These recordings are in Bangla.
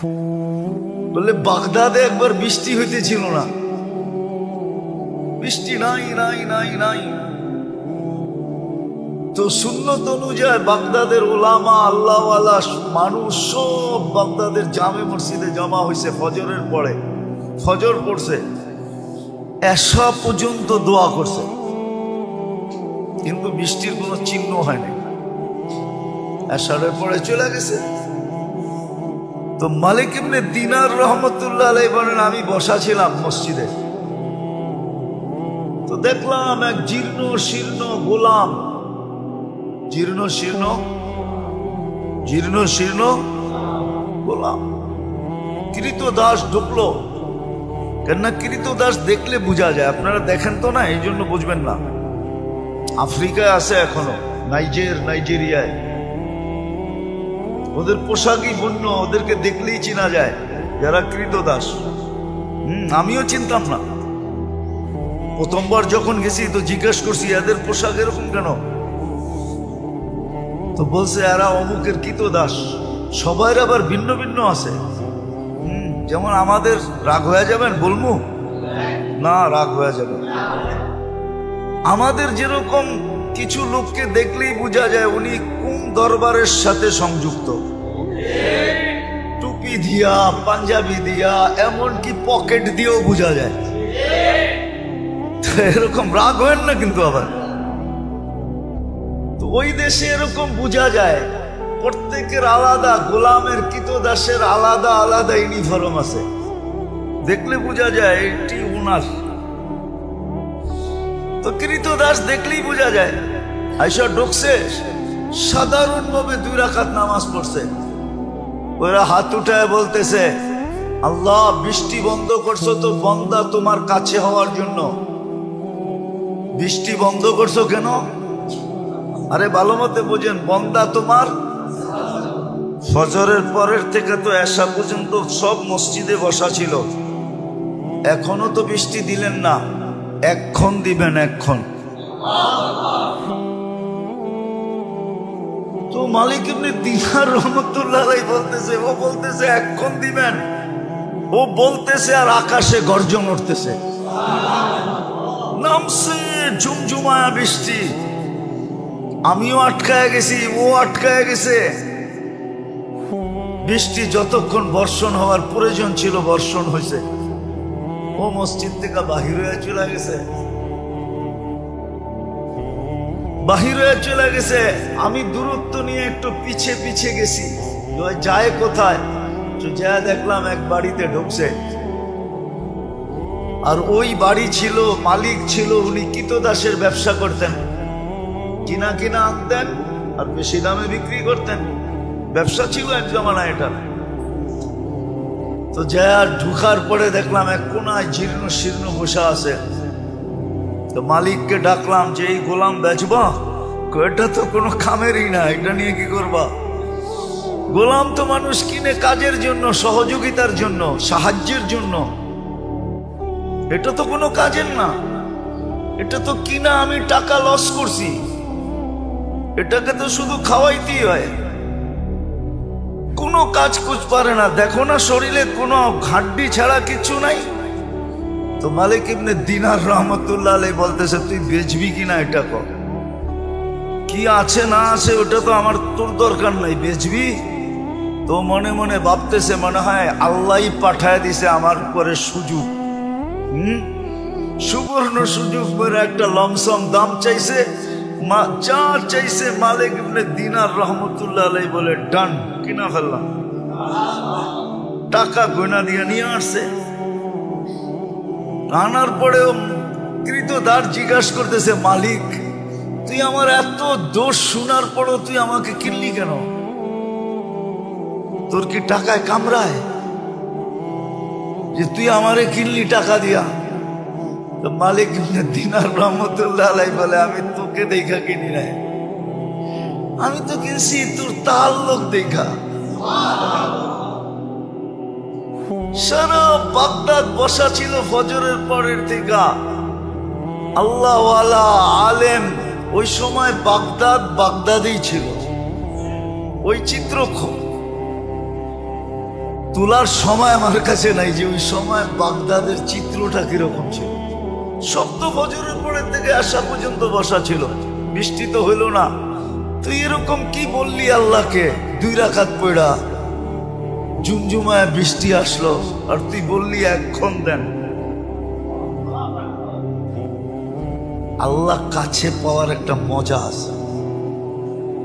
বলে বাগদাদে একবার বৃষ্টি হইতেছিল না, বৃষ্টি নাই নাই নাই নাই। তো সুন্নত অনুযায়ী বাগদাদের ওলামা আল্লাহওয়ালা মানুষ সব বাগদাদের জামে মসজিদে জমা হয়েছে। ফজরের পরে ফজর পড়ছে, এশা পর্যন্ত দোয়া করছে, কিন্তু বৃষ্টির কোনো চিহ্ন হয়নি। এশারের পরে চলে গেছে। তো মালিক ইবনে দিনার রহমতুল্লাহ আলাইহি বলেন, আমি বসা ছিলাম মসজিদে, তো দেখলাম এক জীর্ণ শীর্ণ গোলাম, জীর্ণ শীর্ণ গোলাম, কৃতদাস ঢুকলো। কেননা কৃতদাস দেখলে বোঝা যায়, আপনারা দেখেন তো না, এই জন্য বুঝবেন না। আফ্রিকায় আছে এখনো, নাইজেরিয়ায়, ওদের পোশাকই বন্য, ওদেরকে দেখলেই চেনা যায় যারা কৃতদাস। আমিও চিনতাম না, প্রথমবার যখন গেছি তো জিজ্ঞেস করছি এদের পোশাক এরকম কেন, তো বলছে এরা অমুকের কৃতদাস। সবাই আবার ভিন্ন ভিন্ন আছে। যেমন আমাদের রাগ হয়ে যাবেন বলবো না, রাগ হয়ে যাবে। আমাদের যেরকম কিছু লোককে দেখলেই বোঝা যায় উনি কোন দরবারের সাথে সংযুক্ত, টুপি দিয়া, পাঞ্জাবি দিয়া, এমনকি পকেট দিয়েও বোঝা যায়। এরকম রাগ হয় না কিন্তু আবার। তো ওই দেশে এরকম বোঝা যায়, প্রত্যেকের আলাদা, গোলামের কৃতদাসের আলাদা আলাদা ইউনিফর্ম আছে, দেখলে বোঝা যায় এটি উনার। তো কৃতদাস দেখলেই বোঝা যায়। আইসা ঢুকছে, সাধারণভাবে 2 রাকাত নামাজ পড়ছে। ওরা হাত উঠায় বলতেছে, আল্লাহ বৃষ্টি বন্ধ করছো তো বন্দা তোমার কাছে হওয়ার জন্য। বৃষ্টি বন্ধ করছো কেন? আরে ভালো মতে বোঝেন, বন্দা তোমার। ফজরের পরের থেকে তো এশা পর্যন্ত সব মসজিদে বসা ছিল, এখনো তো বৃষ্টি দিলেন না, এক্ষণ দিবেন, এক্ষণ। তো মালিক ইবনে দিনার রহমতুল্লাহ আলাইহি বলতেছে, ও বলতেছে এক্ষণ দিবেন, ও বলতেছে আর আকাশে গর্জন উঠতেছে, নামছে ঝুমঝুমায়া বৃষ্টি। আমিও আটকায় গেছি, ও আটকায় গেছে। বৃষ্টি যতক্ষণ বর্ষণ হওয়ার প্রয়োজন ছিল বর্ষণ হয়েছে। ও মসজিদ থেকে বাহির হয়ে চলে গেছে, বাহির হয়ে চলে গেছে। আমি দূরত্ব নিয়ে একটু পিছে পিছে গেছি, যায় কোথায়, যা দেখলাম এক বাড়িতে ঢুকছে। আর ওই বাড়ি ছিল, মালিক ছিল, উনি কৃতদাসের ব্যবসা করতেন, কিনা কিনা আনতেন আর বেশি দামে বিক্রি করতেন। ব্যবসা ছিল এক জমানা এটা। তো যা ঢুকার পরে দেখলাম এক কোনায় জীর্ণ শীর্ণ বসা আছে। তো মালিককে ডাকলাম যে এই গোলাম বেচবা? এটা তো কোনো কামেরই না, এটা নিয়ে কি করবা? গোলাম তো মানুষ কিনে কাজের জন্য, সহযোগিতার জন্য, সাহায্যের জন্য, এটা তো কোনো কাজের না। এটা তো কিনা আমি টাকা লস করছি, এটাকে তো শুধু খাওয়াইতেই হয়, কোনো কাজ কুছ পারে না। দেখো না শরীরে কোনো হাড্ডি ছাড়া কিছু নাই। তো মালিক ইবনে দিনার রহমতুল্লাহ আলাইহি বলতেছে, তুই বেচবি কিনা এটা কর, কি আছে না আছে ওটা তো আমার তোর দরকার নাই, বেচবি? তো মনে মনে ভাবতেছে, মনে হয় আল্লাহই পাঠায় দিছে আমার উপরে সুযোগ, সুবর্ণ সুযোগ করে একটা লমসম দাম চাইছে। যা চাইছে মালিক ইবনে দিনার রহমতুল্লাহ আলাইহি বলে ডান, কিনা ফেললাম। টাকা গয়না দিয়ে নিয়ে আসছে। আনার পরেও কৃতদাস জিজ্ঞাসা করতেছে, মালিক তুই আমার এত দোষ শোনার পরও তুই আমাকে কিনলি কেন? তোর কি টাকায় কামড়ায় যে তুই আমারে কিনলি টাকা দিয়া? তো মালিক ইবনে দিনার রহমতুল্লাহ আলাইহি বলে, আমি তোকে দেখা কিনি নাই, আমি তো কিনছি তোর তাআল্লুক দেখা। সারা বাগদাদ বসা ছিল ফজরের পরের থেকে আল্লাহওয়ালা আলেম। ওই সময় বাগদাদেই ছিল। ওই চিত্র তোলার সময় আমার কাছে নাই যে ওই সময় বাগদাদের চিত্রটা কিরকম ছিল। শব্দ ফজরের পরের থেকে আসা পর্যন্ত বসা ছিল, বৃষ্টি তো হইল না। তুই এরকম কি বললি আল্লাহকে? 2 রাকাত পড়া জুমজুমায় বৃষ্টি আসলো, আর তুই বললি এখন দেন। আল্লাহ কাছে পাওয়ার একটা মজা আছে,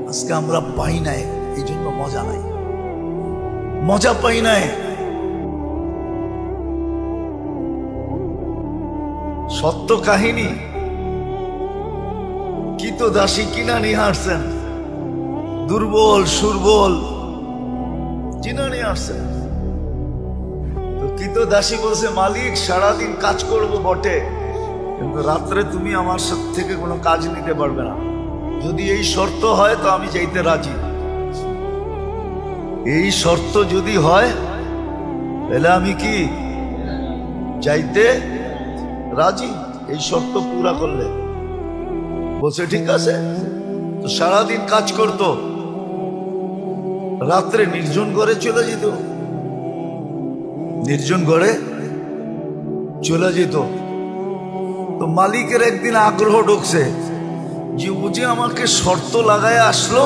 আজকে আমরা পাই নাই, এই জন্য মজা নাই, মজা পাই নাই। সত্য কাহিনী। কি তো দাসী কিনা নিয়ে আসছেন, দুর্বল সুরবল কিনা নিয়ে আসছেন। তো কি তো দাসী বলছে, মালিক সারাদিন কাজ করব বটে, কিন্তু রাত্রে তুমি আমার সাথে থেকে কোনো কাজ নিতে পারবে না। যদি এই শর্ত হয় তো আমি যাইতে রাজি। এই শর্ত যদি হয় তাহলে আমি কি যাইতে রাজি, এই শর্ত পুরা করলে। বলছে ঠিক আছে। তো সারাদিন কাজ করত, রাত্রে নির্জন ঘরে চলে যেত, নির্জন ঘরে চলে যেত। তো মালিকের একদিন আগ্রহ ঢুকছে যে ও যে আমাকে শর্ত লাগায় আসলো,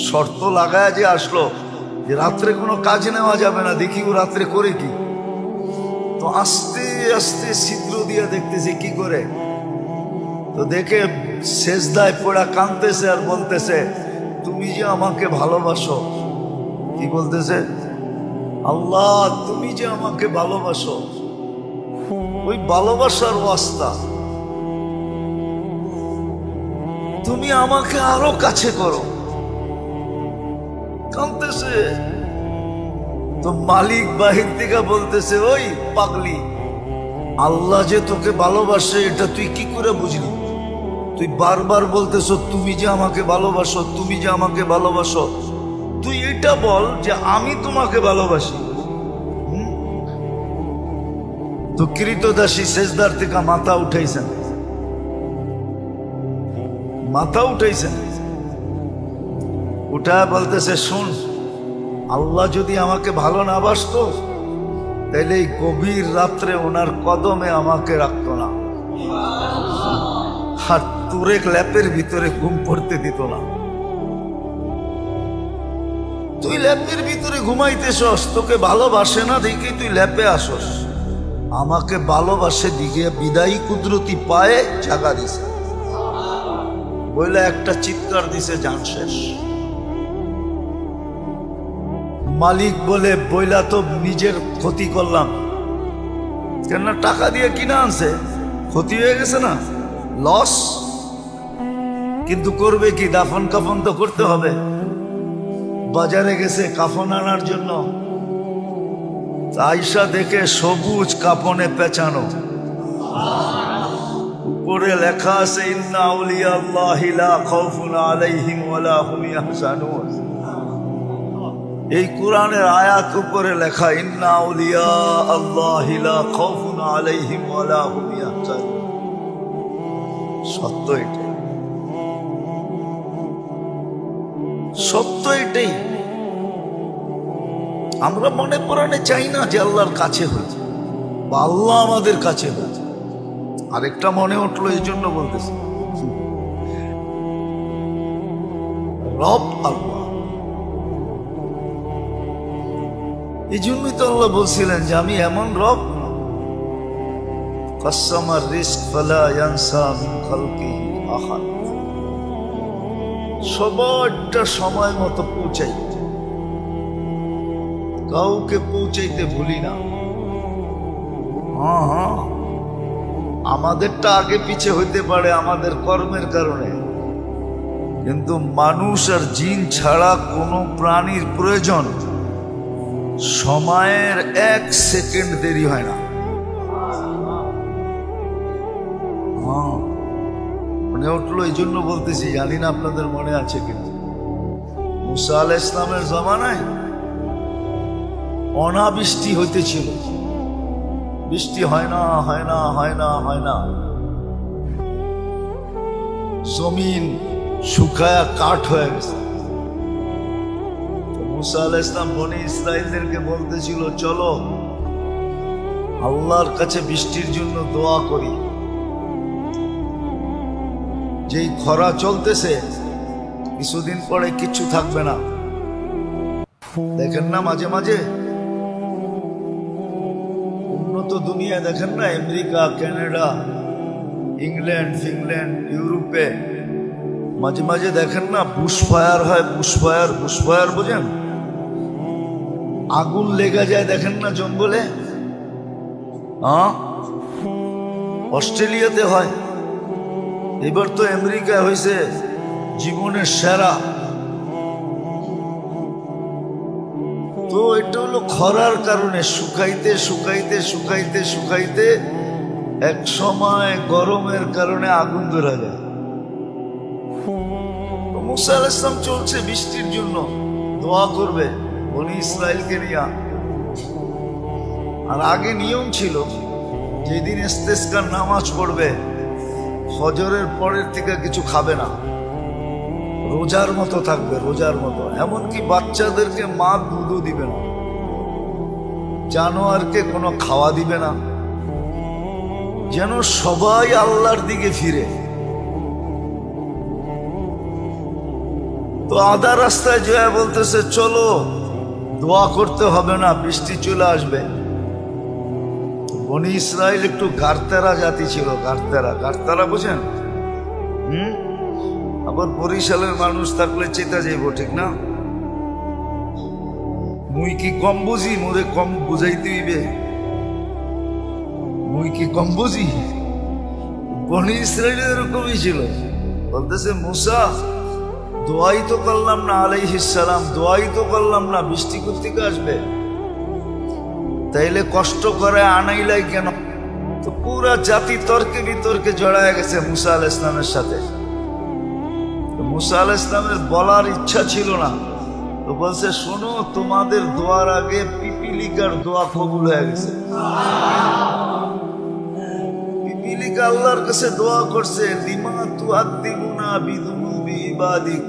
শর্ত লাগায় যে আসলো যে রাত্রে কোনো কাজ নেওয়া যাবে না, দেখি ও রাত্রে করে কি। তো আস্তে আস্তে ছিদ্র দিয়ে দেখতেছে কি করে। তো দেখে সেজদায় পড়া কাঁদতেছে আর বলতেছে, তুমি যে আমাকে ভালোবাসো। কি বলতেছে? আল্লাহ তুমি যে আমাকে ভালোবাসো, ওই ভালোবাসার ওয়াস্তা তুমি আমাকে আরো কাছে করো। কাঁদতেছে। তো মালিক বাহির থেকে বলতেছে, ওই পাগলি, আল্লাহ যে তোকে ভালোবাসে এটা তুই কি করে বুঝলি? তুই বারবার বলতেছ তুমি যে আমাকে ভালোবাসো, তুমি যে আমাকে ভালোবাসো। তুই এটা বল যে আমি তোমাকে ভালোবাসি। তো কৃতদাসী সেজদার থেকে মাথা উঠাইছেন, মাথা উঠাইছেন, উঠায় বলতেছে, শুন, আল্লাহ যদি আমাকে ভালো না বাসতো তাইলে এই গভীর রাত্রে ওনার কদমে আমাকে রাখতো না, আর তোরে ল্যাপের ভিতরে ঘুম পড়তে দিত না। তুই ল্যাপের ভিতরে ঘুমাইতেছস, তোকে ভালোবাসে না দেখি তুই ল্যাপে আসস। আমাকে ভালোবাসে দিকে বিদায়ী কুদরতি পায়ে জাগা দিছে, বইলে একটা চিৎকার দিছে, জান শেষ। মালিক বলে, বইলা তো নিজের ক্ষতি করলাম, কেন টাকা দিয়ে কিনা আনছে, ক্ষতি হয়ে গেছে না, লস। কিন্তু করবে কি, দাফন কাফন তো করতে হবে। বাজারে গেছে কাফন আনার জন্য, আয়সা দেখে সবুজ কাফনে পেঁচানো, উপরে লেখা আছে, ইন্না আউলিয়া আল্লাহি লা খাউফুন আলাইহিম ওয়ালা হুম ইয়াহজানুন। এই কোরআনের আয়াত উপরে লেখা, ইন্না আউলিয়া আল্লাহি লা খাউফুন আলাইহিম ওয়ালা হুম ইয়াহজানুন। সত্য এটাই, সত্য এটাই। আমরা মনে প্রাণে চাই না যে আল্লাহর কাছে হয়েছে বা আল্লাহ আমাদের কাছে হয়েছে। আরেকটা মনে উঠলো, এই জন্য বলতেছি, রব আল্লাহ। এই জন্যই তো আল্লাহ বলছিলেন যে আমি এমন রব, কাসসামার রিজক ফালা ইয়ানসা মিন খালকিহি আহাদ। সবারটা সময় মতো পৌঁছাই, কাউকে পৌঁছাইতে ভুলি না। হ্যাঁ, আমাদেরটা আগে পিছে হইতে পারে আমাদের কর্মের কারণে, কিন্তু মানুষ আর জিন ছাড়া কোনো প্রাণীর প্রয়োজন সময়ের 1 সেকেন্ড দেরি হয় না। মনে উঠলো, এই জন্য বলতেছি, জানি না আপনাদের মনে আছে কিন্তু মুসা আলাইহিস সালামের জামানায় অনাবৃষ্টি হইতেছিল, বৃষ্টি হয় না, হয় না, হয় না, হয় না, জমিন শুকায়া কাঠ হয়ে গেছে। মুসা আলাইহিস সালাম বনি ইসরাইলদেরকে বলতেছিল, চলো আল্লাহর কাছে বৃষ্টির জন্য দোয়া করি। যেই খরা চলতেছে, কিছুদিন পরে কিচ্ছু থাকবে না। দেখেন না মাঝে মাঝে উন্নত দুনিয়া, দেখেন না আমেরিকা, কানাডা, ইংল্যান্ড, ফিনল্যান্ড, ইউরোপে মাঝে মাঝে দেখেন না বুশ ফায়ার হয়। বুশ ফায়ার বোঝেন? আগুন লেগে যায়, দেখেন না জঙ্গলে। অস্ট্রেলিয়াতে হয়, এবার তো আমেরিকা হয়েছে জীবনের সেরা। তো এটা হলো খরার কারণে, শুকাইতে শুকাইতে শুকাইতে শুকাইতে এক সময় গরমের কারণে আগুন ধরা যায়। মুসা আলাইহিস সালাম চলছে বৃষ্টির জন্য, দোয়া করবে বনি ইসরাইলকে নিয়ে। আর আগে নিয়ম ছিল, যেদিন ইস্তেসকার নামাজ পড়বে ফজরের পরের থেকে কিছু খাবে না, রোজার মতো থাকবে, রোজার মতো। এমনকি বাচ্চাদেরকে মা দুধও দিবে না, জানোয়ারকে কোনো খাওয়া দিবে না, যেন সবাই আল্লাহর দিকে ফিরে। তো আধা রাস্তায় জয়া বলতেছে, চলো দোয়া করতে হবে না, বৃষ্টি চলে আসবে। বনি ইসরাইল একটু গারতারা জাতি ছিল। গারতারা বুঝেন? আবার বরিশালের মানুষ থাকলে চেতা যাইব, ঠিক না? মুই কি কম বুঝি? মোরে কম বুঝাইতে হইবে? মুই কি কম বুঝি? বনি ইসরাইল এরকমই ছিল। বলতেছে, মুসা দোয়াই তো করলাম না, আলাইহিস সালাম দোয়াই তো করলাম না, বৃষ্টি কোত্থেকে আসবে? তাইলে কষ্ট করে আনাইলাই কেন? তো পুরা জাতি তর্কে বিতর্কে জড়ায় গেছে মুসা আলাইহিস সালামের সাথে। মুসা আলাইহিস সালামের বলার ইচ্ছা ছিল না। তো বলছে, শোনো, তোমাদের দোয়ার আগে পিপিলিকার দোয়া কবুল হয়ে গেছে। পিপিলিকা আল্লাহর কাছে দোয়া করছে, লিমা তুআদ্দিবুনা বিযুনুবি ইবাদিক,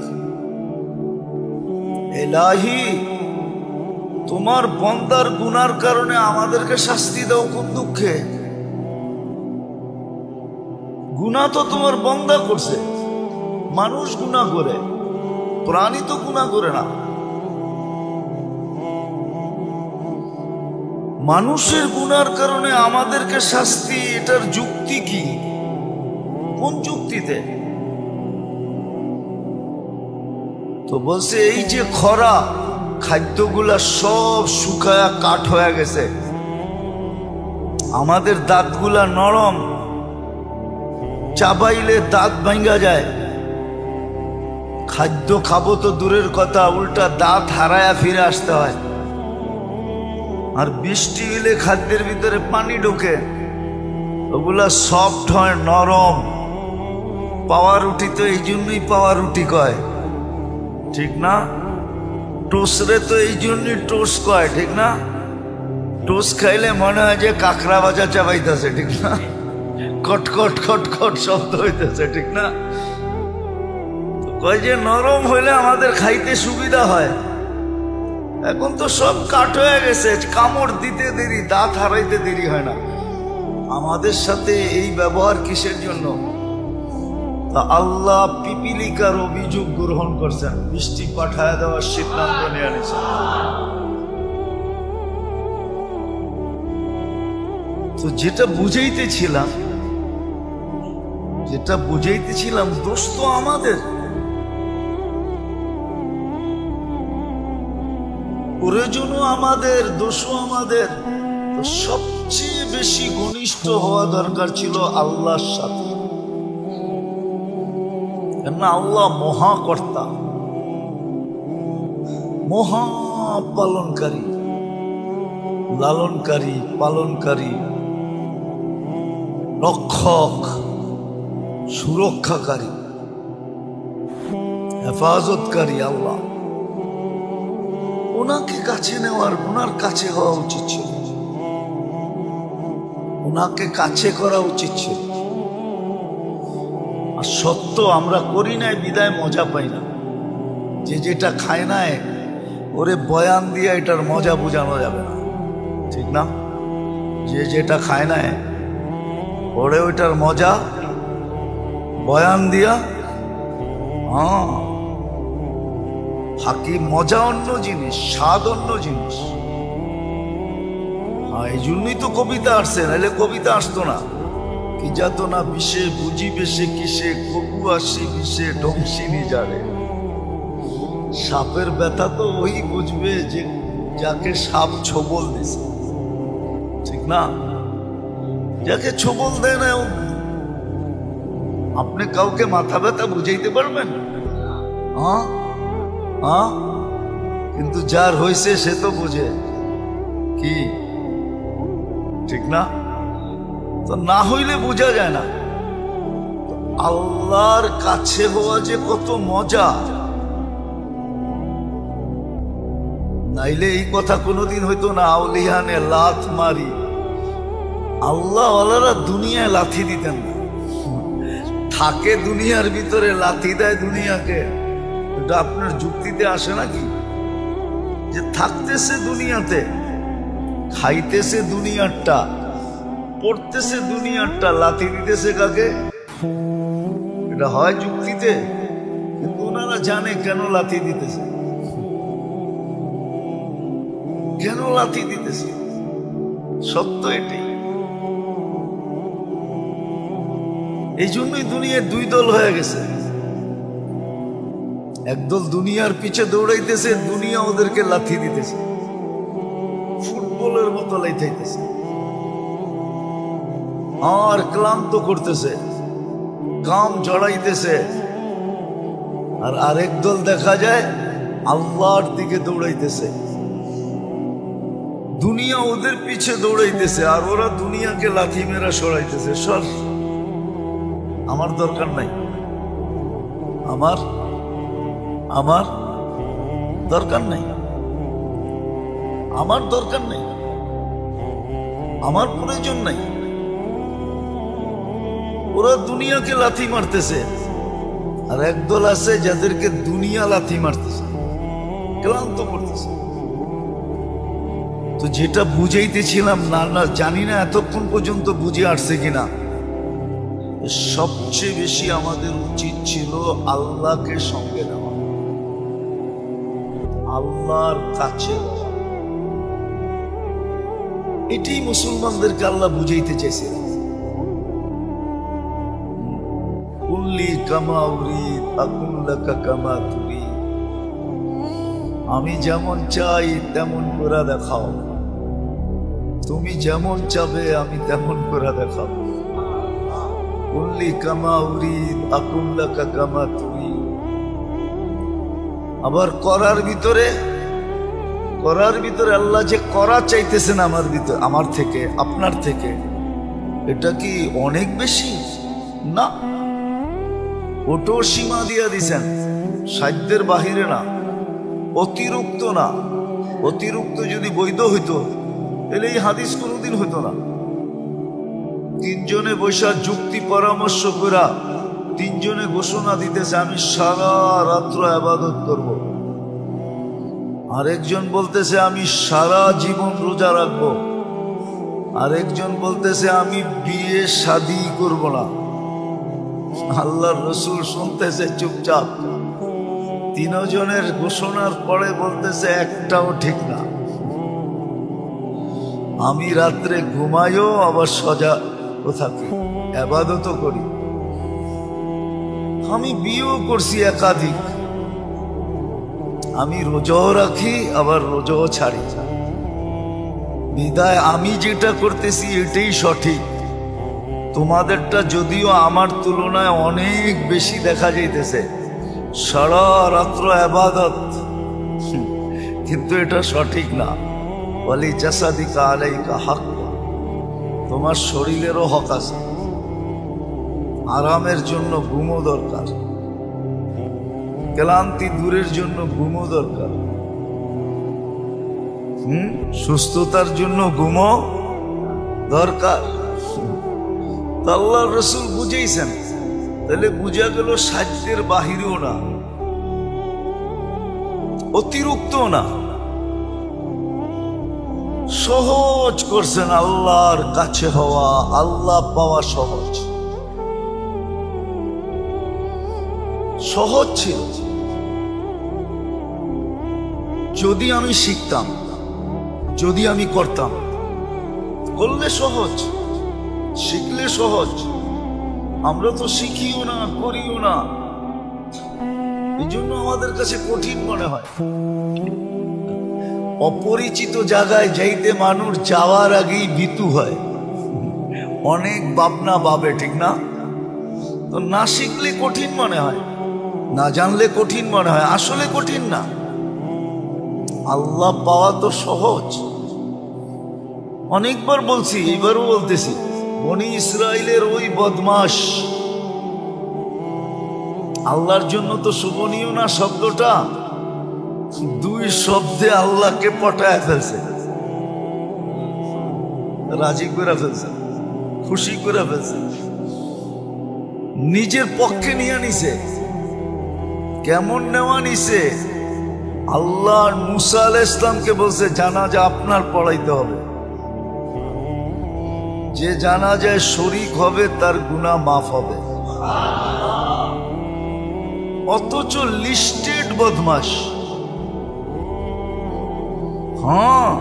ইলাহি তোমার বন্দার গুনার কারণে আমাদেরকে শাস্তি দাও কোন দুঃখে? গুনাহ তো তোমার বন্দা করছে। মানুষ গুনাহ করে, প্রাণী তো গুনাহ করে না। মানুষের গুনার কারণে আমাদেরকে শাস্তি, এটার যুক্তি কি? কোন যুক্তিতে? তো বলছে, এই যে খরা, খাদ্যগুলা সব শুকায়া কাঠ হয়ে গেছে, আমাদের দাঁতগুলা নরম, চাবাইলে দাঁত ভাঙ্গা যায়। খাদ্য খাবো তো দূরের কথা, উল্টা দাঁত হারায়া ফিরে আসতে হয়। আর বৃষ্টি হলে খাদ্যের ভিতরে পানি ঢোকে, ওগুলা সফট হয়, নরম। পাউরুটি তো এই জন্যই পাউরুটি কয়, ঠিক না? টোস্টরে তো এই জন্যই টোস্ট কয়, ঠিক না? টোস্ট খাইলে মনে হয় যে কাঁকড়া ভাজা চাবাইতেছে, ঠিক না? কটকট খটখট শব্দ হইতেছে, ঠিক না? কয় যে নরম হইলে আমাদের খাইতে সুবিধা হয়। এখন তো সব কাঠ হয়ে গেছে, কামড় দিতে দেরি, দাঁত হারাইতে দেরি হয় না। আমাদের সাথে এই ব্যবহার কিসের জন্য? তা আল্লাহ পিপিলিকার অভিযোগ গ্রহণ করছেন, বৃষ্টি পাঠায় দেওয়ার সিদ্ধান্ত নিয়ে নিয়েছেন। তো যেটা বুঝাইতেছিলাম দোষ তো আমাদের। প্রয়োজনও আমাদের, দোষও আমাদের। তো সবচেয়ে বেশি ঘনিষ্ঠ হওয়া দরকার ছিল আল্লাহর সাথে, কেননা আল্লাহ মহাকর্তা, মহা পালনকারী, লালনকারী, পালনকারী, রক্ষক, সুরক্ষাকারী, হেফাজতকারী আল্লাহ। ওনাকে কাছে নেওয়ার, ওনার কাছে হওয়া উচিত ছিল, ওনাকে কাছে করা উচিত ছিল। আর সত্য আমরা করি নাই বিদায় মজা পাই না। যে যেটা খায় নাই ওরে বয়ান দিয়ে এটার মজা বোঝানো যাবে না, ঠিক না? যে যেটা খায় না ওরে ওইটার মজা বয়ান দিয়া, হ্যাঁ হাকিম মজা অন্য জিনিস, স্বাদ অন্য জিনিস। হ্যাঁ, এই জন্যই তো কবিতা আসছে, নাহলে কবিতা আসতো না। কি যাত না বিষে বুঝি বেশে কিসে, কবু আসি বিষে ডংসিনি যারে। সাপের ব্যথা তো ওই বুঝবে যে যাকে সাপ ছোবল দিছে, ঠিক না? যাকে ছোবল দেয় না, আপনি কাউকে মাথা ব্যথা বুঝাইতে পারবেন? হ্যাঁ হ্যাঁ, কিন্তু যার হয়েছে সে তো বুঝে, কি ঠিক না? তো না হইলে বোঝা যায় না। আল্লাহর কাছে হওয়া যে কত মজা, নাইলে এই কথা কোনোদিন হইতো না। আউলিয়ানে লাথ মারি, আল্লাহ ওয়ালারা দুনিয়ায় লাথি দিতেন না। থাকে দুনিয়ার ভিতরে, লাথি দেয় দুনিয়াকে। এটা আপনার যুক্তিতে আসে নাকি? যে থাকতেছে দুনিয়াতে, খাইতেছে দুনিয়ারটা, পড়তেছে দুনিয়ারটা, লাথি দিতেছে কাকে? এটা হয় যুক্তিতে? কিন্তু ওনারা জানে কেন লাথি দিতেছে, কেন লাথি দিতেছে। সত্য এটাই। এই জন্যই দুনিয়ার দুই দল হয়ে গেছে। একদল দুনিয়ার পিছে দৌড়াইতেছে, দুনিয়া ওদেরকে লাথি দিতেছে, ফুটবলের মতো লাইতেছে আর ক্লান্ত করতেছে, কাম জড়াইতেছে। আর আরেক দল দেখা যায় আল্লাহর দিকে দৌড়াইতেছে। দুনিয়া ওদের পিছে দৌড়াইতেছে আর ওরা দুনিয়াকে লাথি মেরা সরাইতেছে। সর, আমার দরকার নাই, আমার আমার দরকার নাই, আমার দরকার নেই, আমার প্রয়োজন নাই। ওরা দুনিয়াকে লাথি মারতেছে আর একদল আছে যাদেরকে দুনিয়া লাথি মারতেছে, ক্লান্ত করতেছে। তো যেটা বুঝাইতেছিলাম, না না জানি না এতক্ষণ পর্যন্ত বুঝে আসছে কিনা, সবচেয়ে বেশি আমাদের উচিত ছিল আল্লাহকে সঙ্গে নেওয়া, আল্লাহর কাছে। এটাই মুসলমানদেরকে আল্লাহ বুঝাইতে চাইছে। কুল্লি কামা উরিদ আকুন লাকা কামা তুরিদ, আমি যেমন চাই তেমন করে দেখাও, তুমি যেমন চাবে আমি তেমন করে দেখাও। কুল্লি কামা উরিদ আকুন লাকা কামা তুরিদ। আবার করার ভিতরে আল্লাহ যে করা চাইতেছেন আমার ভিতরে, আমার থেকে, আপনার থেকে, এটা কি অনেক বেশি? না, ওটাও সীমা দিয়া দিছেন, সাধ্যের বাহিরে না, অতিরিক্ত না। অতিরিক্ত যদি বৈধ হইতো তাহলে এই হাদিস কোনোদিন হইতো না। তিনজনে বৈশা যুক্তি পরামর্শ করা, তিনজনে ঘোষণা দিতেছে আমি সারা রাত্র ইবাদত করব। আরেকজন বলতেছে আমি সারা জীবন রোজা রাখবো, আরেকজন বলতেছে আমি বিয়ে শাদী করব না। আল্লাহর রসুল শুনতেছে চুপচাপ। তিনজনের ঘোষণার পরে বলতেছে একটাও ঠিক না। আমি রাত্রে ঘুমাইও আবার সজাগ থাকি, ইবাদতও করি, আমি বিয়েও করছি একাধিক, আমি রোজাও রাখি আবার রোজাও ছাড়ি। বিদায় আমি যেটা করতেছি এটাই সঠিক। তোমাদেরটা যদিও আমার তুলনায় অনেক বেশি দেখা যাইতেছে, সারা রাত্র ইবাদত, কিন্তু এটা সঠিক না। ওয়ালি জাসাদিকা আলাইকা হক, তোমার শরীরেরও হক আছে। আরামের জন্য ঘুমও দরকার, ক্লান্তি দূরের জন্য ঘুমও দরকার, সুস্থতার জন্য ঘুমও দরকার। আল্লাহর রাসূল বুঝাইছেন, তাহলে বুঝা গেল সাধ্যের বাহিরেও না, অতিরিক্ত না। সহজ করছেন। আল্লাহর কাছে হওয়া, আল্লাহ পাওয়া সহজ সহজ ছিল। যদি আমি শিখতাম, যদি আমি করতাম, করলে সহজ, শিখলে সহজ। আমরা তো শিখিও না, করিও না, এই জন্য আমাদের কাছে কঠিন মনে হয়। অপরিচিত জায়গায় যাইতে মানুষ যাওয়ার আগেই ভীতু হয়, অনেক ভাবনা ভাবে, ঠিক না? তো না শিখলে কঠিন মনে হয়, না জানলে কঠিন মনে হয়, আসলে কঠিন না। আল্লাহ পাওয়া তো সহজ। অনেকবার বলছি, এবারও বলতেছি, বনি ইসরাইলের ওই বদমাশ আল্লাহর জন্য তো শোভনীয় না শব্দটা, দুই শব্দে আল্লাহকে পটায় ফেলছে, রাজি করে ফেলছে, খুশি করে ফেলছে, নিজের পক্ষে নিয়ে নিছে। কেমন নেওয়া নিছে? আল্লাহ মুসা আলাইহিস সালামকে বলছে জানাজা আপনার পড়াইতে হবে, যে জানাজায় শরীক হবে তার গুনাহ মাফ হবে। অথচ লিস্টেড বদমাশ, হ্যাঁ,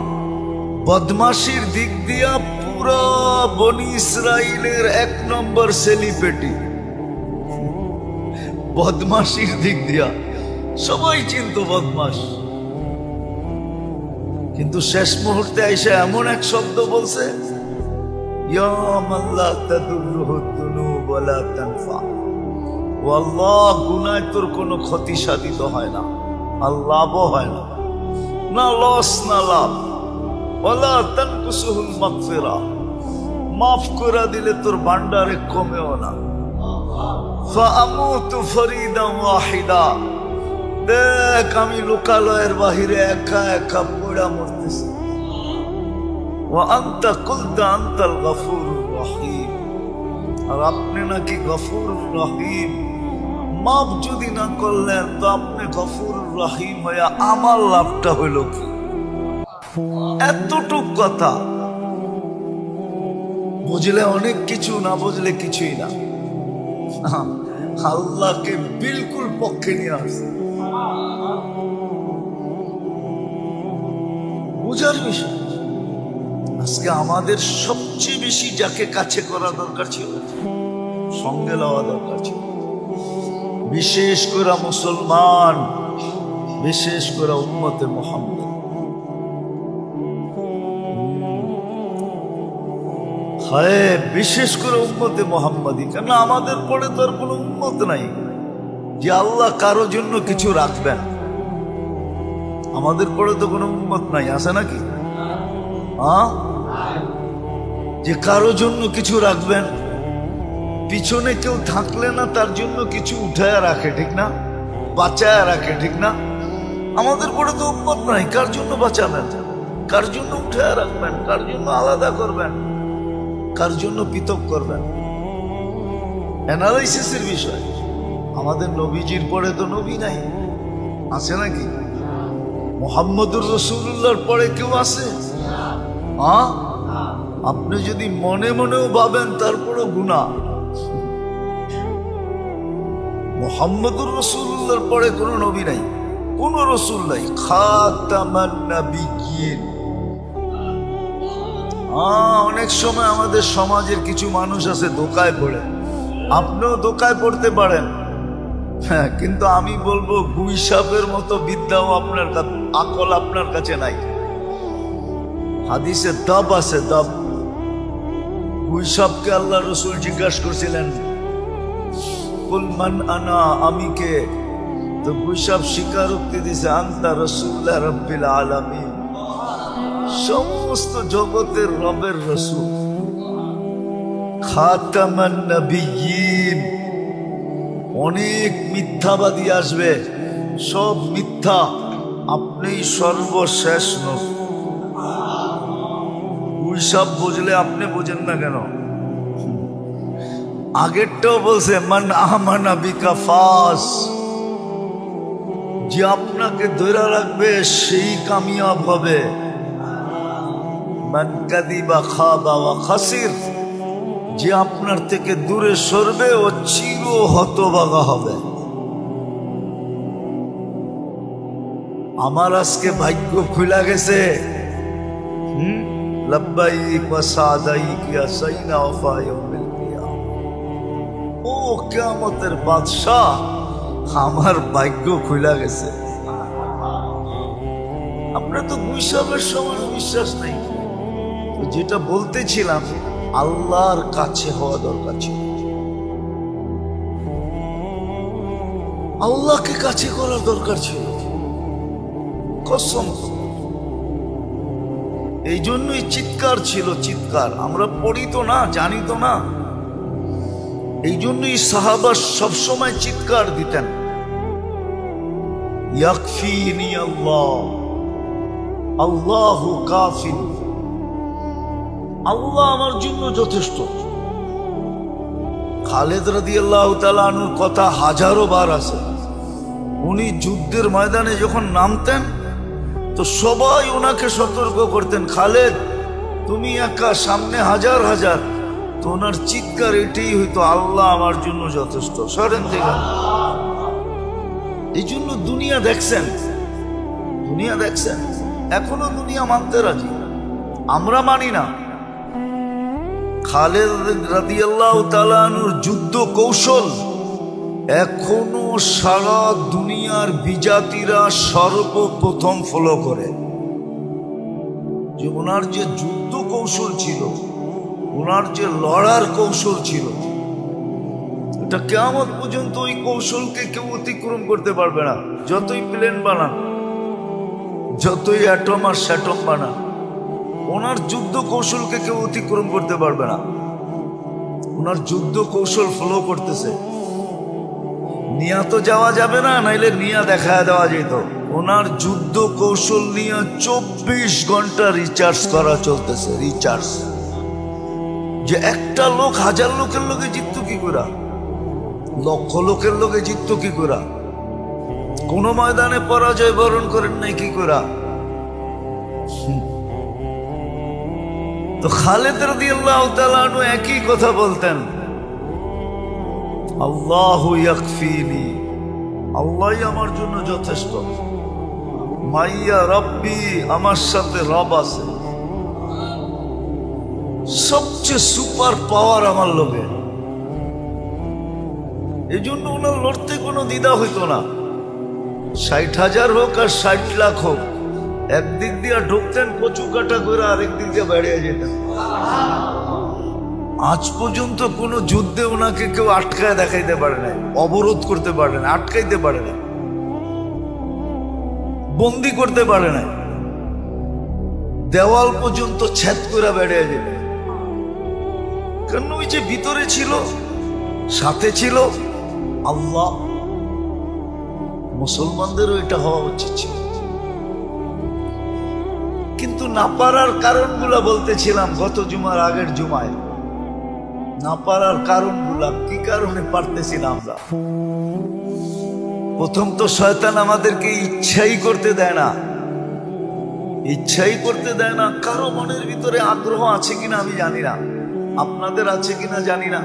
বদমাশির দিক দিয়া পুরা বনি ইসরাইলের 1 নম্বর সেলিব্রিটি। বদমাশির দিক দিয়া সবাই চিনত বদমাশ, কিন্তু শেষ মুহূর্তে আইসা এমন এক শব্দ বলছে, ইয়া মান লা তাদুররুহু যুনুব ওয়া লা তানফা। ও আল্লাহ, গুনায় তোর কোনো ক্ষতি সাধিত হয় না, আর লাভও হয় না, না লস না লাভ। ওয়ালা তানকুসুহুল মাগফিরা, মাফ করে দিলে তোর ভান্ডারে কমেও না। ফাআমুতু ফরিদান ওয়াহিদা, দেখ আমি লোকালয়ের বাহিরে একা একা পড়া মরতেছি। ওয়া আনতা কুলতা আনতাল গফুরুর রহিম, আর আপনি নাকি গফুরুর রহিম। মাফ যদি না করলেন তো আপনি গফুরুর রহিম হইয়া আমার লাভটা হইল কি? এতটুক কথা বুঝলে অনেক কিছু, না বুঝলে কিছুই না। আল্লাহকে বিলকুল পক্ষে নিয়ে আসছে, বুঝার বিষয়। আজকে আমাদের সবচেয়ে বেশি যাকে কাছে করা দরকার ছিল, সঙ্গে লওয়া দরকার ছিল, বিশেষ করে মুসলমান, বিশেষ করে উম্মতে মুহাম্মদ। হ্যাঁ, বিশেষ করে উম্মতে মুহাম্মাদি। কেন আমাদের পরে তো আর কোনো উম্মত নাই যে আল্লাহ কারো জন্য কিছু রাখবেন। আমাদের পরে তো কোনো উম্মত নাই, আছে নাকি? যে কারো জন্য কিছু রাখবেন, পিছনে কেউ থাকলে না তার জন্য কিছু উঠায় রাখে, ঠিক না? বাঁচায় রাখে, ঠিক না? আমাদের পরে তো উম্মত নাই, কার জন্য বাঁচাবেন, কার জন্য উঠায় রাখবেন, কার জন্য আলাদা করবেন, কার জন্য পৃথক করবেন? অ্যানালাইসিসের বিষয়। আমাদের নবীজির পরে তো নবী নাই, আছে নাকি? মুহাম্মদুর রাসূলুল্লাহর পরে কেউ আছে? আপনি যদি মনে মনেও ভাবেন তারপরও গুনাহ। মুহাম্মদুর রাসূলুল্লাহর পরে কোনো নবী নাই, কোনো রাসূল নাই, খাতামান নাবিয়্যিন। অনেক সময় আমাদের সমাজের কিছু মানুষ আছে ধোকায় পড়ে, আপনিও ধোকায় পড়তে পারেন। হ্যাঁ, কিন্তু আমি বলবো গুই সাপের মতো বিদ্যাও আপনার আকল আপনার কাছে নাই। হাদিসে দাব আছে, দাব। গুই সাপকে আল্লাহ রসুল জিজ্ঞাসা করছিলেন, কুল মান আনা, আমি কে? তো গুই সাপ স্বীকারোক্তি দিছে, আনতা রাসূলুল্লাহ রাব্বিল আলামিন, সমস্ত জগতের রবের রসূল, খাতামান নবিয়্যিন। অনেক মিথ্যাবাদী আসবে, সব মিথ্যা, আপনিই সর্বশেষ নবী। গুই সাপ বুঝলে আপনি বোঝেন না কেন? আগেরটাও বলছে মান আমানা বিকা ফাস, যে আপনাকে ধরে রাখবে সেই কামিয়াব হবে। মান কাযিবা খাবা ওয়া খাসির, যে আপনার থেকে দূরে সরবে ও চির হতভাগা হবে। আমার আজকে ভাগ্য খুলে গেছে। লাব্বাইক ওয়া সাদাইক ইয়া সাইনা ওয়া ইয়াউমিল কিয়ামah। ও কিয়ামতের বাদশা, আমার ভাগ্য খুলে গেছে। আমরা তো গুইসাবের সময় বিশ্বাস নাই। যেটা বলতেছিলাম, আল্লাহর কাছে হওয়া দরকার ছিল, আল্লাহকে কাছে করার দরকার ছিল। কসম, এই জন্যই চিৎকার ছিল, চিৎকার। আমরা পড়ি তো না, জানি তো না। এই জন্যই সাহাবা সবসময় চিৎকার দিতেন, ইয়াকফিনি আল্লাহ, আল্লাহু কাফিন, আল্লাহ আমার জন্য যথেষ্ট। খালেদ রাদিয়াল্লাহু তাআলা আনহুর কথা হাজারো বার আছে। উনি যুদ্ধের ময়দানে যখন নামতেন তো সবাই ওনাকে সতর্ক করতেন, খালেদ তুমি একা, সামনে হাজার হাজার। তো ওনার চিৎকার এটাই হইতো, আল্লাহ আমার জন্য যথেষ্ট, সরেন থেকে। এই জন্য দুনিয়া দেখছেন, দুনিয়া দেখছেন, এখনো দুনিয়া মানতে রাজি, আমরা মানি না। খালেদ রাদিয়াল্লাহু তাআলা আনহুর যুদ্ধ কৌশল এখনো সারা দুনিয়ার বিজাতিরা সর্বপ্রথম ফলো করে। যে ওনার যে যুদ্ধ কৌশল ছিল, ওনার যে লড়ার কৌশল ছিল, এটা কিয়ামত পর্যন্ত ওই কৌশলকে কেউ অতিক্রম করতে পারবে না। যতই প্লেন বানান, যতই অ্যাটম আর স্যাটম বানান, ওনার যুদ্ধ কৌশলকে কেউ অতিক্রম করতে পারবে না। ওনার যুদ্ধ কৌশল ফলো করতেছে। নিয়া তো যাওয়া যাবে না, নাইলে নিয়া দেখা দেওয়া যেত। ওনার যুদ্ধ কৌশল নিয়ে 24 ঘন্টা রিচার্জ করা চলতেছে, রিচার্জ। যে একটা লোক হাজার লোকের লোকে জিততো কি করে, লক্ষ লোকের লোকে জিততো কি করে, কোন ময়দানে পরাজয় বরণ করেন নাই কি করে। তো খালেদ রাদিয়াল্লাহু তাআলা আনহু একই কথা বলতেন, আল্লাহু ইয়াকফিনি, আল্লাহই আমার জন্য যথেষ্ট। মাইয়া রব্বি, আমার সাথে রব আছে। সবচেয়ে সুপার পাওয়ার আমার লোকে। এই জন্য ওনার লড়তে কোনো দ্বিধা হইতো না। 60,000 হোক আর 60 লাখ হোক, একদিক দিয়ে ঢুকতেন কচু কাটা করে, আরেক দিক দিয়ে বেরিয়ে যেতেন। আজ পর্যন্ত কোনো যুদ্ধে ওনাকে কেউ আটকায় দেখাইতে পারে না, অবরোধ করতে পারে না, আটকাইতে পারে না, বন্দি করতে পারে না। দেওয়াল পর্যন্ত ছেদ করে বেরিয়ে যেত। কারণ ওই যে ভিতরে ছিল, সাথে ছিল আল্লাহ। মুসলমানদেরও এটা হওয়া উচিত ছিল, কিন্তু না পারার কারণগুলা বলতেছিলাম গত জুমার আগের জুমায়। না পারার কারণগুলা কি কারণে পারতেছি না আমরা? প্রথম তো শয়তান আমাদেরকে ইচ্ছাই করতে দেয় না, ইচ্ছাই করতে দেয় না। কারো মনের ভিতরে আগ্রহ আছে কিনা আমি জানি না, আপনাদের আছে কিনা জানি না,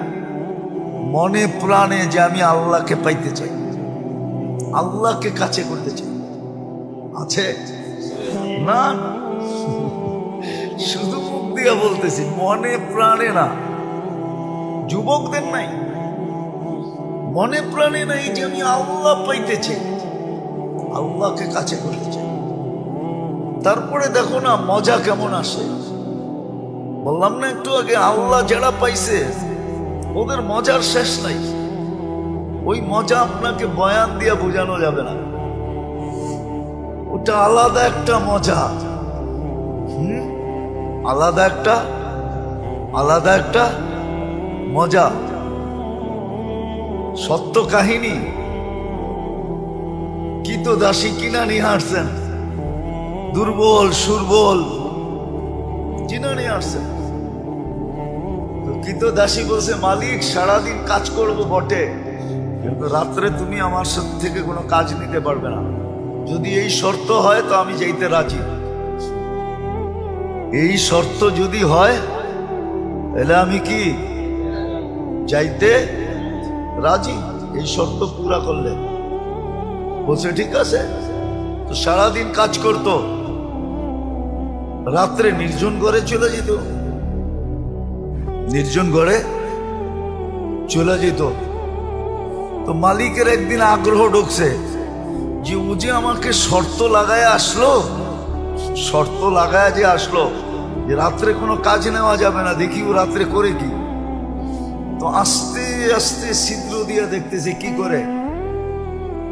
মনে প্রাণে যে আমি আল্লাহকে পাইতে চাই, আল্লাহকে কাছে করতে চাই, আছে না? শুধু মুখ দিয়ে বলতেছি, মনে প্রাণে না। যুবকদের নাই, মনে প্রাণে নাই যে আমি আল্লাহ পাইতে চাই, আল্লাহকে কাছে করতে চাই। তারপরে দেখো না মজা কেমন আসে। বললাম না একটু আগে, আল্লাহ যারা পাইছে ওদের মজার শেষ নাই। ওই মজা আপনাকে বয়ান দিয়ে বোঝানো যাবে না, ওটা আলাদা একটা মজা। আলাদা একটা মজা। সত্য কাহিনী। কি তো দাসী কিনা নিয়ে আসছেন, দুর্বল সুরবল কিনা নিয়ে আসছেন। কি তো দাসী বলছে, মালিক সারাদিন কাজ করবো বটে, কিন্তু রাত্রে তুমি আমার সাথে থেকে কোনো কাজ নিতে পারবে না। যদি এই শর্ত হয় তো আমি যাইতে রাজি। এই শর্ত যদি হয় তাহলে আমি কি যাইতে রাজি, এই শর্ত পুরা করলে। বলছে ঠিক আছে। তো সারাদিন কাজ করত, রাত্রে নির্জন ঘরে চলে যেত, নির্জন ঘরে চলে যেত। তো মালিকের একদিন আগ্রহ ঢুকছে যে ও যে আমাকে শর্ত লাগায় আসলো, শর্ত লাগায় যে আসলো যে রাত্রে কোনো কাজ নেওয়া যাবে না, দেখি ও রাত্রে করে কি। তো আস্তে আস্তে ছিদ্র দিয়ে দেখতেছে কি করে।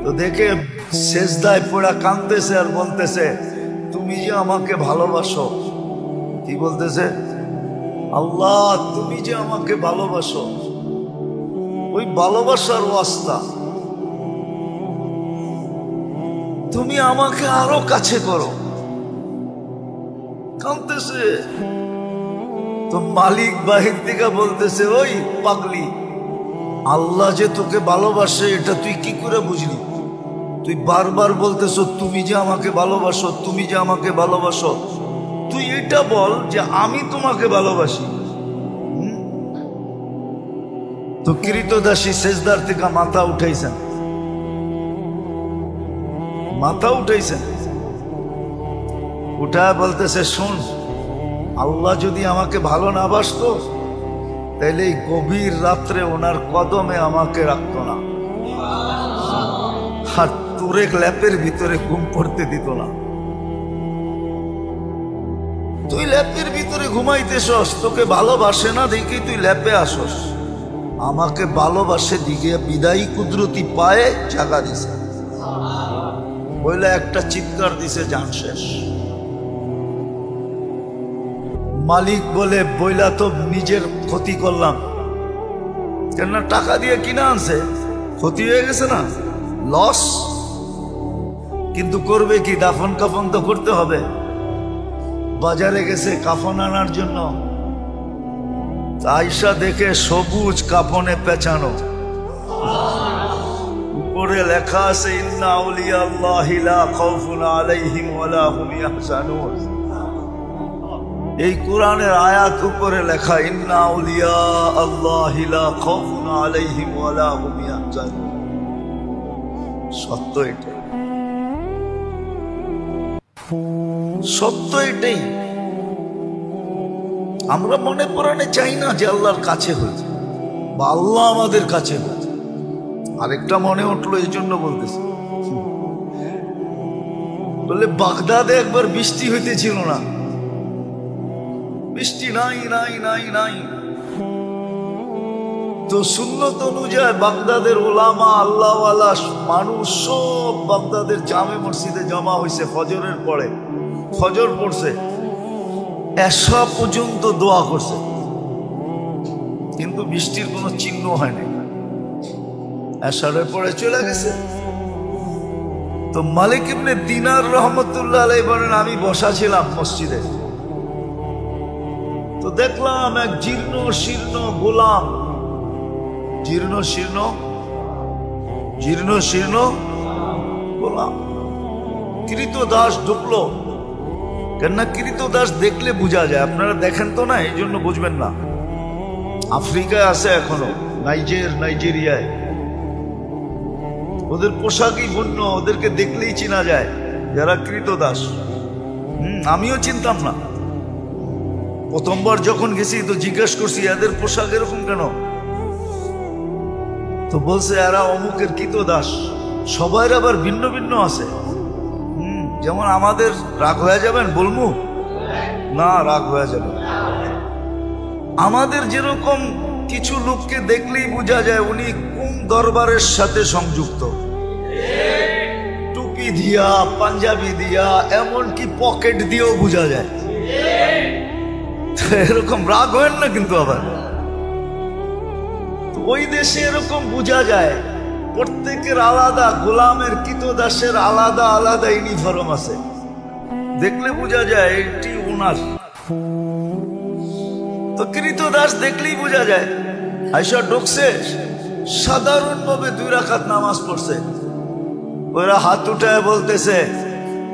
তো দেখে সেজদায় পড়া কাঁদতেছে আর বলতেছে, তুমি যে আমাকে ভালোবাসো। কি বলতেছে? আল্লাহ তুমি যে আমাকে ভালোবাসো, ওই ভালোবাসার ওয়াস্তা তুমি আমাকে আরো কাছে করো। কাঁদতেছে। তো মালিক বাহির থেকে বলতেছে, ওই পাগলি, আল্লাহ যে তোকে ভালোবাসে এটা তুই কি করে বুঝলি? তুই বারবার বলতেছো তুমি যে আমাকে ভালোবাসো, তুমি যে আমাকে ভালোবাসো। তুই এটা বল যে আমি তোমাকে ভালোবাসি। তো কৃতদাসী সেজদার থেকে মাথা উঠাইছেন, মাথা উঠাইছেন, উঠায় বলতেছে, শোন, আল্লাহ যদি আমাকে ভালো না বাসতো তাইলে এই গভীর রাত্রে ওনার কদমে আমাকে রাখতো না, আর তোরে ল্যাপের ভিতরে ঘুম পড়তে দিত না। তুই ল্যাপের ভিতরে ঘুমাইতেছস, তোকে ভালোবাসে না দেখি তুই ল্যাপে আসস। আমাকে ভালোবাসে দিকে বিদায়ী কুদরতি পায়ে জাগা দিছে, বইলে একটা চিৎকার দিছে, জান শেষ। মালিক বলে, বইলা তো নিজের ক্ষতি করলাম, কেননা টাকা দিয়ে কিনা আনছে, ক্ষতি হয়ে গেছে না, লস। কিন্তু করবে কি, দাফন কাফন তো করতে হবে। বাজারে গেছে কাফন আনার জন্য, আয়সা দেখে সবুজ কাফনে পেঁচানো, উপরে লেখা আছে, ইন্না আউলিয়া আল্লাহি লা খাউফুন আলাইহিম ওয়ালা হুম ইয়াহজানুন। এই কোরআনের আয়াত উপরে লেখা, ইন্না আউলিয়া আল্লাহি লা খাউফুন আলাইহিম ওয়ালা হুম ইয়াহজানুন। সত্য এটাই, সত্য এটাই। আমরা মনে প্রাণে চাই না যে আল্লাহর কাছে হয়েছে বা আল্লাহ আমাদের কাছে হয়েছে। আরেকটা মনে উঠলো, এই জন্য বলতেছি, বলে বাগদাদে একবার বৃষ্টি হইতেছিল না, বৃষ্টি নাই নাই নাই নাই। তো সুন্নত অনুযায়ী বাগদাদের ওলামা আল্লাহওয়ালা মানুষ সব বাগদাদের জামে মসজিদে জমা হয়েছে। ফজরের পরে, ফজর পড়ছে, এশা পর্যন্ত দোয়া করছে, কিন্তু বৃষ্টির কোনো চিহ্ন হয়নি। এশারের পরে চলে গেছে। তো মালিক ইবনে দিনার রহমতুল্লাহ আলাইহি বলেন, আমি বসা ছিলাম মসজিদে, তো দেখলাম এক জীর্ণ শীর্ণ গোলাম, জীর্ণ শীর্ণ গোলাম, কৃতদাস ঢুকলো। কেননা কৃতদাস দেখলে বোঝা যায়, আপনারা দেখেন তো না, এই জন্য বুঝবেন না। আফ্রিকায় আছে এখনো, নাইজেরিয়ায়, ওদের পোশাকই বন্য, ওদেরকে দেখলেই চেনা যায় যারা কৃতদাস। আমিও চিনতাম না, প্রথমবার যখন গেছি তো জিজ্ঞেস করছি এদের পোশাক এরকম কেন। তো বলছে এরা অমুকের কৃতদাস। সবার আবার ভিন্ন ভিন্ন আছে। যেমন আমাদের রাগ হয়ে যাবেন বলবো না, রাগ হয়ে যাবে। আমাদের যেরকম কিছু লোককে দেখলেই বোঝা যায় উনি কোন দরবারের সাথে সংযুক্ত, টুপি দিয়া, পাঞ্জাবি দিয়া, এমনকি পকেট দিয়েও বোঝা যায়। এরকম রাগ হয় না কিন্তু আবার ওই দেশে এরকম বোঝা যায়। প্রত্যেকের আলাদা, গোলামের কৃতদাসের আলাদা আলাদা ইউনিফর্ম আছে, দেখলে বোঝা যায় এটি ওনার। তো কৃতদাস দেখলেই বোঝা যায়। আয়সা ঢুকছে, সাধারণভাবে 2 রাকাত নামাজ পড়ছে। ওরা হাত উঠায় বলতেছে,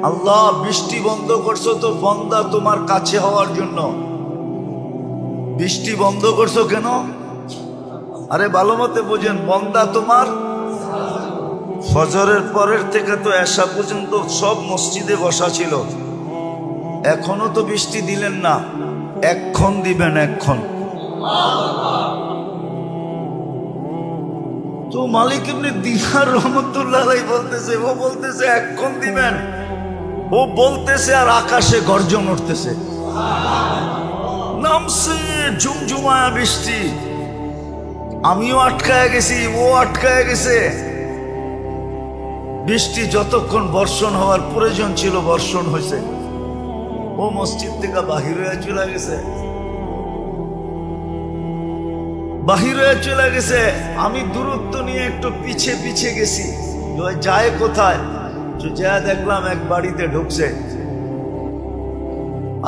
আল্লাহ বৃষ্টি বন্ধ করছো তো বন্দা তোমার কাছে হওয়ার জন্য। বৃষ্টি বন্ধ করছো কেন? আরে ভালো মতে বোঝেন, বন্দা তোমার ফজরের পরের থেকে তো এশা পর্যন্ত সব মসজিদে বসা ছিল, এখনো তো বৃষ্টি দিলেন না, এক্ষণ দিবেন, এক্ষণ। তো মালিক ইবনে দিনার রহমতুল্লাহ আলাইহি বলতেছে, ও বলতেছে এক্ষণ দিবেন, ও বলতেছে আর আকাশে গর্জন উঠতেছে, নামছে ঝুমঝুমায়া বৃষ্টি। আমিও আটকায় গেছি, ও আটকায় গেছে। বৃষ্টি যতক্ষণ বর্ষণ হওয়ার প্রয়োজন ছিল বর্ষণ হয়েছে। ও মসজিদ থেকে বাহির হয়ে চলে গেছে, বাহির হয়ে চলে গেছে। আমি দূরত্ব নিয়ে একটু পিছে পিছে গেছি, যায় কোথায়, যা দেখলাম এক বাড়িতে ঢুকছে।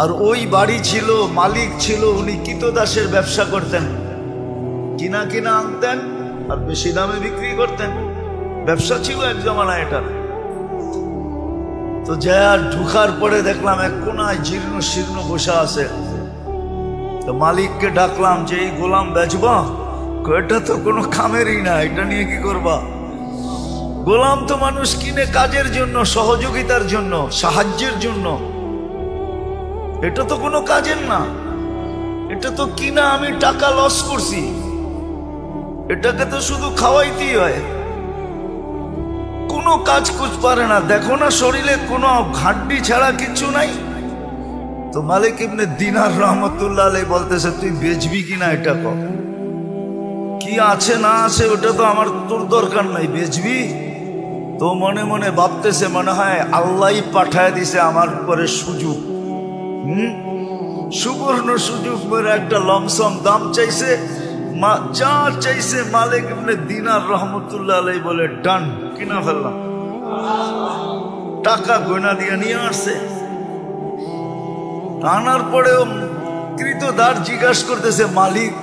আর ওই বাড়ি ছিল, মালিক ছিল, উনি কিতদাসের ব্যবসা করতেন, কিনা কিনা আনতেন আর বেশি দামে বিক্রি করতেন, ব্যবসা ছিল এক জমানায় এটা। তো যা ঢুকার পরে দেখলাম এক কোনায় জীর্ণ শীর্ণ বসা আছে। তো মালিককে ডাকলাম যে এই গোলাম বেচবা? এটা তো কোনো কামেরই না, এটা নিয়ে কি করবা? গোলাম তো মানুষ কিনে কাজের জন্য, সহযোগিতার জন্য, সাহায্যের জন্য, এটা তো কোনো কাজের না। এটা তো কিনা আমি টাকা লস করছি, এটাকে তো শুধু খাওয়াইতেই হয়, কোনো কাজ কুছ পারে না। দেখো না শরীরে কোনো হাড্ডি ছাড়া কিছু নাই। তো মালিক ইবনে দিনার রহমতুল্লাহ আলাইহি বলতেছে, তুই বেচবি কিনা এটা কর, কি আছে না আছে ওটা তো আমার তোর দরকার নাই, বেচবি? তো মনে মনে ভাবতেছে, মনে হয় আল্লাহই পাঠায় দিছে আমার উপরে সুযোগ, সুবর্ণ সুযোগ করে একটা লমসম দাম চাইছে, যা চাইছে মালিক ইবনে দিনার রহমতুল্লাহ আলাইহি বলে ডান, কিনা ফেললাম। টাকা গয়না দিয়ে নিয়ে আসছে। আনার পরেও কৃতদার জিজ্ঞাসা করতেছে, মালিক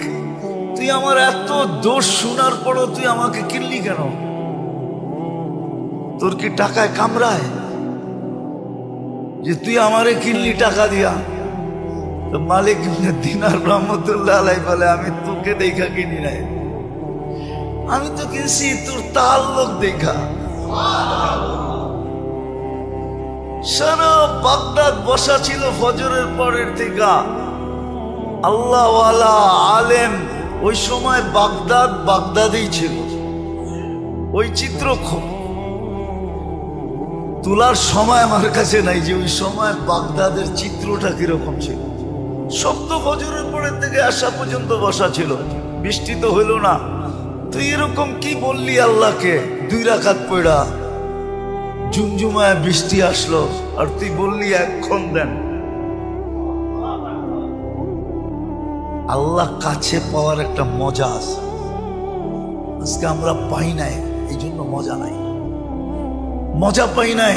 তুই আমার এত দোষ শোনার পরও তুই আমাকে কিনলি কেন? তোর কি টাকায় কামড়ায় যে তুই আমারে কিনলি টাকা দিয়া? তো মালিক ইবনে দিনার রহমতুল্লাহ আলাইহি বলে, আমি তোকে দেখা কিনি নাই, আমি তো কিনছি তোর তাআল্লুক দেখা। সারা বাগদাদ বসা ছিল ফজরের পরের থেকে আল্লাহওয়ালা আলেম। ওই সময় বাগদাদ বাগদাদেই ছিল। ওই চিত্র তোলার সময় আমার কাছে নাই যে ওই সময় বাগদাদের চিত্রটা কিরকম ছিল। সব তো ফজরের পরের থেকে আসা পর্যন্ত বসা ছিল, বৃষ্টি তো হইল না। তুই এরকম কি বললি আল্লাহকে? 2 রাকাত পড়া ঝুমঝুমায় বৃষ্টি আসলো আর তুই বললি এক্ষণ দেন। আল্লাহ কাছে পাওয়ার একটা মজা আছে, আজকে আমরা পাই নাই, এই জন্য মজা নাই, মজা পাই নাই।